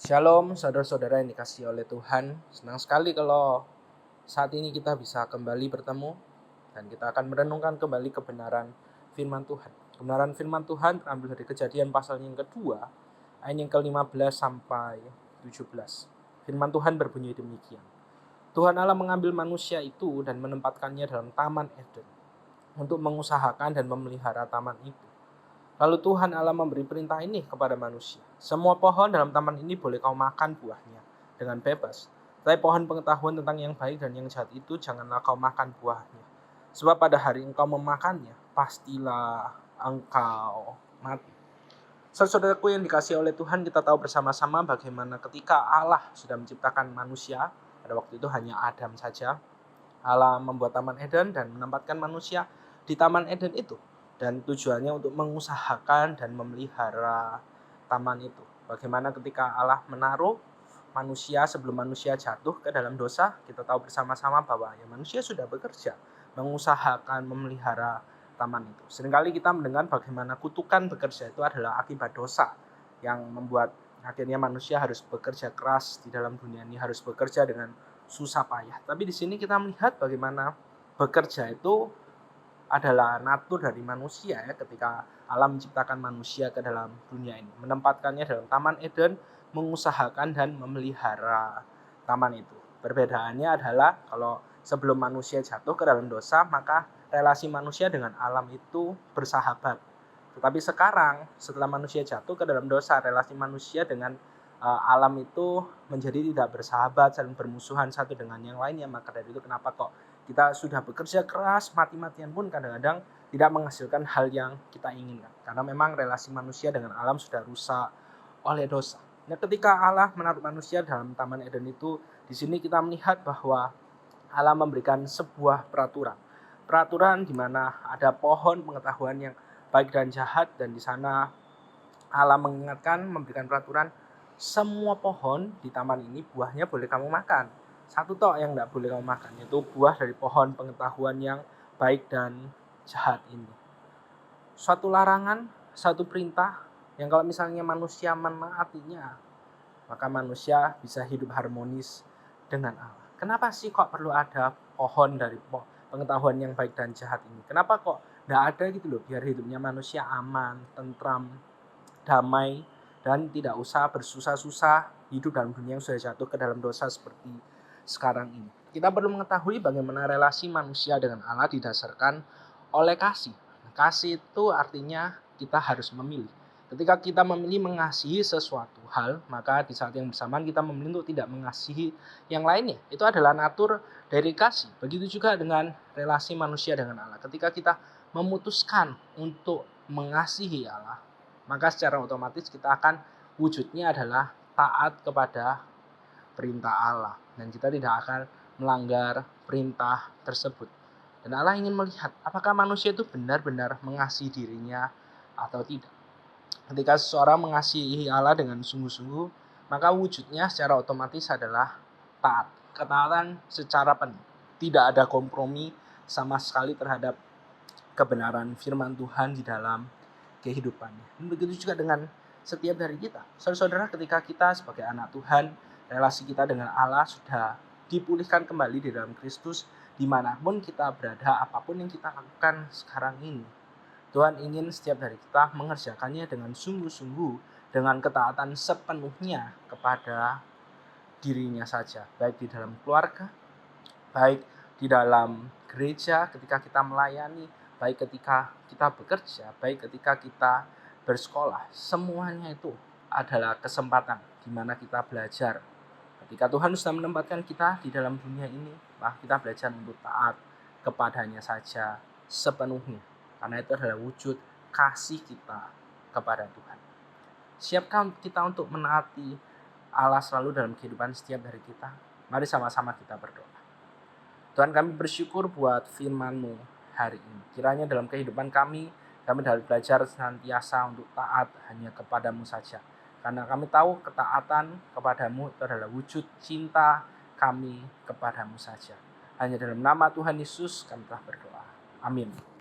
Shalom saudara-saudara yang dikasihi oleh Tuhan. Senang sekali kalau saat ini kita bisa kembali bertemu dan kita akan merenungkan kembali kebenaran firman Tuhan. Kebenaran firman Tuhan terambil dari Kejadian pasal yang kedua, ayat yang ke-15 sampai 17. Firman Tuhan berbunyi demikian. Tuhan Allah mengambil manusia itu dan menempatkannya dalam Taman Eden untuk mengusahakan dan memelihara taman itu. Lalu Tuhan Allah memberi perintah ini kepada manusia. Semua pohon dalam taman ini boleh kau makan buahnya dengan bebas. Tapi pohon pengetahuan tentang yang baik dan yang jahat itu janganlah kau makan buahnya. Sebab pada hari engkau memakannya, pastilah engkau mati. Saudaraku yang dikasihi oleh Tuhan, kita tahu bersama-sama bagaimana ketika Allah sudah menciptakan manusia, pada waktu itu hanya Adam saja. Allah membuat Taman Eden dan menempatkan manusia di Taman Eden itu. Dan tujuannya untuk mengusahakan dan memelihara taman itu. Bagaimana ketika Allah menaruh manusia sebelum manusia jatuh ke dalam dosa, kita tahu bersama-sama bahwa manusia sudah bekerja mengusahakan memelihara taman itu. Seringkali kita mendengar bagaimana kutukan bekerja itu adalah akibat dosa yang membuat akhirnya manusia harus bekerja keras di dalam dunia ini, harus bekerja dengan susah payah. Tapi di sini kita melihat bagaimana bekerja itu adalah natur dari manusia ketika Allah menciptakan manusia ke dalam dunia ini, menempatkannya dalam Taman Eden, mengusahakan dan memelihara taman itu. Perbedaannya adalah kalau sebelum manusia jatuh ke dalam dosa, maka relasi manusia dengan alam itu bersahabat. Tetapi sekarang setelah manusia jatuh ke dalam dosa, relasi manusia dengan alam itu menjadi tidak bersahabat, saling bermusuhan satu dengan yang lainnya. Maka dari itu kenapa kok kita sudah bekerja keras, mati-matian pun kadang-kadang tidak menghasilkan hal yang kita inginkan. Karena memang relasi manusia dengan alam sudah rusak oleh dosa. Nah, ketika Allah menaruh manusia dalam Taman Eden itu, di sini kita melihat bahwa Allah memberikan sebuah peraturan. Peraturan di mana ada pohon pengetahuan yang baik dan jahat, dan di sana Allah mengingatkan, memberikan peraturan, semua pohon di taman ini buahnya boleh kamu makan. Satu tok yang tidak boleh kamu makan, yaitu buah dari pohon pengetahuan yang baik dan jahat ini. Suatu larangan, satu perintah yang kalau misalnya manusia menaatinya, maka manusia bisa hidup harmonis dengan Allah. Kenapa sih kok perlu ada pohon dari pengetahuan yang baik dan jahat ini? Kenapa kok tidak ada gitu loh, biar hidupnya manusia aman, tentram, damai, dan tidak usah bersusah-susah hidup dalam dunia yang sudah jatuh ke dalam dosa seperti sekarang ini. Kita perlu mengetahui bagaimana relasi manusia dengan Allah didasarkan oleh kasih. Kasih itu artinya kita harus memilih. Ketika kita memilih mengasihi sesuatu hal, maka di saat yang bersamaan kita memilih untuk tidak mengasihi yang lainnya. Itu adalah natur dari kasih. Begitu juga dengan relasi manusia dengan Allah. Ketika kita memutuskan untuk mengasihi Allah, maka secara otomatis kita akan wujudnya adalah taat kepada perintah Allah, dan kita tidak akan melanggar perintah tersebut. Dan Allah ingin melihat apakah manusia itu benar-benar mengasihi dirinya atau tidak. Ketika seseorang mengasihi Allah dengan sungguh-sungguh, maka wujudnya secara otomatis adalah taat. Ketaatan secara penuh. Tidak ada kompromi sama sekali terhadap kebenaran firman Tuhan di dalam kehidupannya. Dan begitu juga dengan setiap dari kita. Saudara-saudara, ketika kita sebagai anak Tuhan, relasi kita dengan Allah sudah dipulihkan kembali di dalam Kristus, dimanapun kita berada, apapun yang kita lakukan sekarang ini, Tuhan ingin setiap dari kita mengerjakannya dengan sungguh-sungguh, dengan ketaatan sepenuhnya kepada dirinya saja, baik di dalam keluarga, baik di dalam gereja ketika kita melayani, baik ketika kita bekerja, baik ketika kita bersekolah. Semuanya itu adalah kesempatan di mana kita belajar. Ketika Tuhan sudah menempatkan kita di dalam dunia ini, maka kita belajar untuk taat kepadanya saja sepenuhnya. Karena itu adalah wujud kasih kita kepada Tuhan. Siapkah kita untuk menaati Allah selalu dalam kehidupan setiap dari kita? Mari sama-sama kita berdoa. Tuhan, kami bersyukur buat firman-Mu hari ini. Kiranya dalam kehidupan kami dapat belajar senantiasa untuk taat hanya kepada-Mu saja. Karena kami tahu ketaatan kepada-Mu itu adalah wujud cinta kami kepada-Mu saja. Hanya dalam nama Tuhan Yesus kami telah berdoa. Amin.